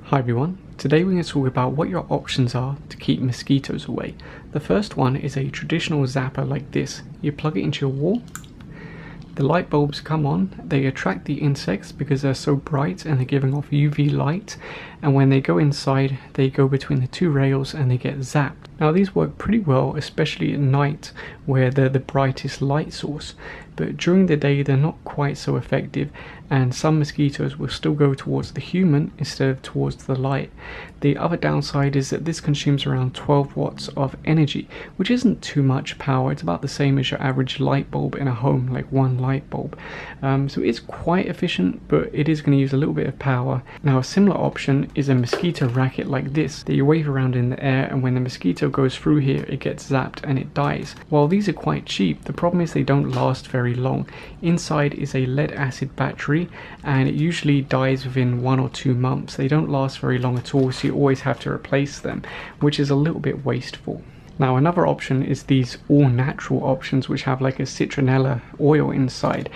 Hi everyone, today we're going to talk about what your options are to keep mosquitoes away. The first one is a traditional zapper like this. You plug it into your wall, the light bulbs come on, they attract the insects because they're so bright and they're giving off UV light, and when they go inside they go between the two rails and they get zapped. Now these work pretty well, especially at night where they're the brightest light source, but during the day they're not quite so effective, and some mosquitoes will still go towards the human instead of towards the light. The other downside is that this consumes around 12 watts of energy, which isn't too much power. It's about the same as your average light bulb in a home, like one light bulb. So it's quite efficient, but it is going to use a little bit of power. Now a similar option is a mosquito racket like this that you wave around in the air, and when the mosquito goes through here it gets zapped and it dies. While these are quite cheap, the problem is they don't last very long. Inside is a lead acid battery and it usually dies within 1 or 2 months. They don't last very long at all, so you always have to replace them, which is a little bit wasteful. Now another option is these all-natural options which have like a citronella oil inside.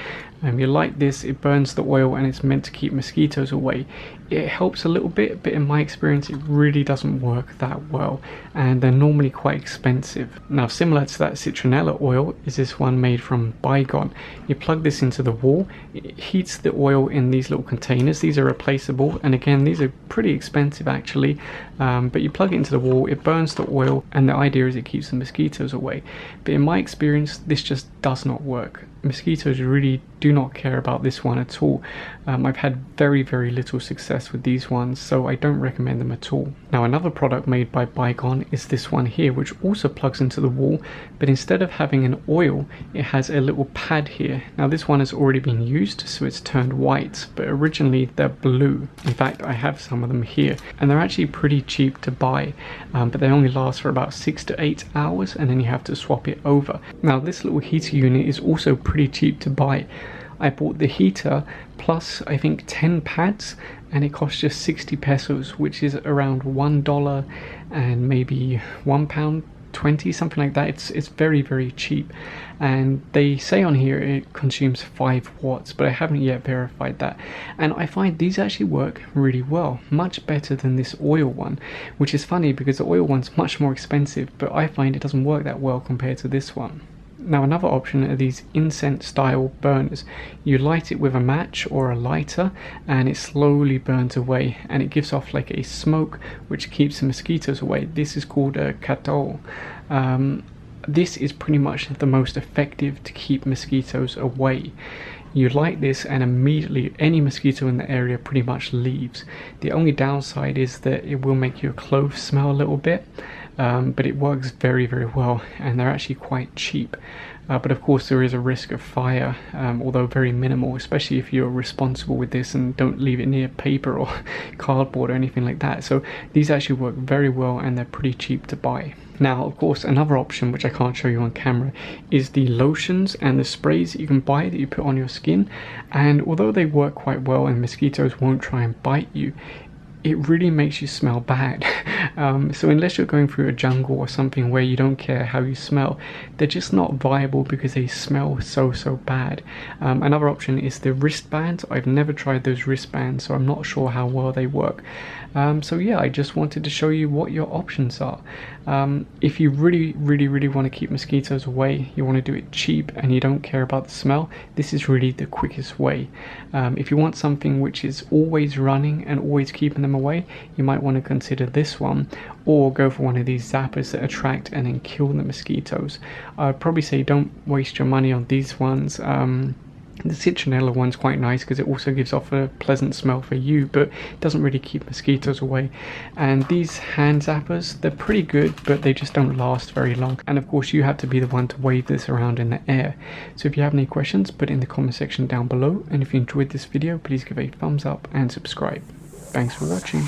You light this, it burns the oil, and it's meant to keep mosquitoes away. It helps a little bit, but in my experience it really doesn't work that well, and they're normally quite expensive. Now similar to that citronella oil is this one made from Bygone. You plug this into the wall, it heats the oil in these little containers. These are replaceable, and again these are pretty expensive actually, but you plug it into the wall, it burns the oil, and the idea is it keeps the mosquitoes away. But in my experience this just does not work. Mosquitoes really do not care about this one at all. I've had very little success with these ones, so I don't recommend them at all. Now another product made by Bygone is this one here, which also plugs into the wall, but instead of having an oil it has a little pad here. Now this one has already been used, so it's turned white, but originally they're blue. In fact I have some of them here, and they're actually pretty cheap to buy, but they only last for about 6 to 8 hours, and then you have to swap it over. Now this little heater unit is also pretty cheap to buy. I bought the heater plus I think 10 pads, and it cost just 60 pesos, which is around $1 and maybe £1.20, something like that. It's very cheap, and they say on here it consumes 5 watts, but I haven't yet verified that. And I find these actually work really well, much better than this oil one, which is funny because the oil one's much more expensive, but I find it doesn't work that well compared to this one. Now another option are these incense style burners. You light it with a match or a lighter and it slowly burns away, and it gives off like a smoke which keeps the mosquitoes away. This is called a coil. This is pretty much the most effective to keep mosquitoes away. You light this and immediately any mosquito in the area pretty much leaves. The only downside is that it will make your clothes smell a little bit, but it works very well, and they're actually quite cheap. But of course there is a risk of fire, although very minimal, especially if you're responsible with this and don't leave it near paper or cardboard or anything like that. So these actually work very well, and they're pretty cheap to buy. Now of course another option which I can't show you on camera is the lotions and the sprays that you can buy that you put on your skin, and although they work quite well and mosquitoes won't try and bite you, it really makes you smell bad. So unless you're going through a jungle or something where you don't care how you smell, they're just not viable because they smell so bad. Another option is the wristbands. I've never tried those wristbands, so I'm not sure how well they work. So yeah, I just wanted to show you what your options are. If you really want to keep mosquitoes away, you want to do it cheap and you don't care about the smell, this is really the quickest way. If you want something which is always running and always keeping them away, you might want to consider this one, or go for one of these zappers that attract and then kill the mosquitoes. I'd probably say don't waste your money on these ones. The citronella one's quite nice because it also gives off a pleasant smell for you, but it doesn't really keep mosquitoes away. And these hand zappers, they're pretty good, but they just don't last very long. And of course you have to be the one to wave this around in the air. So if you have any questions, put it in the comment section down below, and if you enjoyed this video, please give a thumbs up and subscribe. Thanks for watching.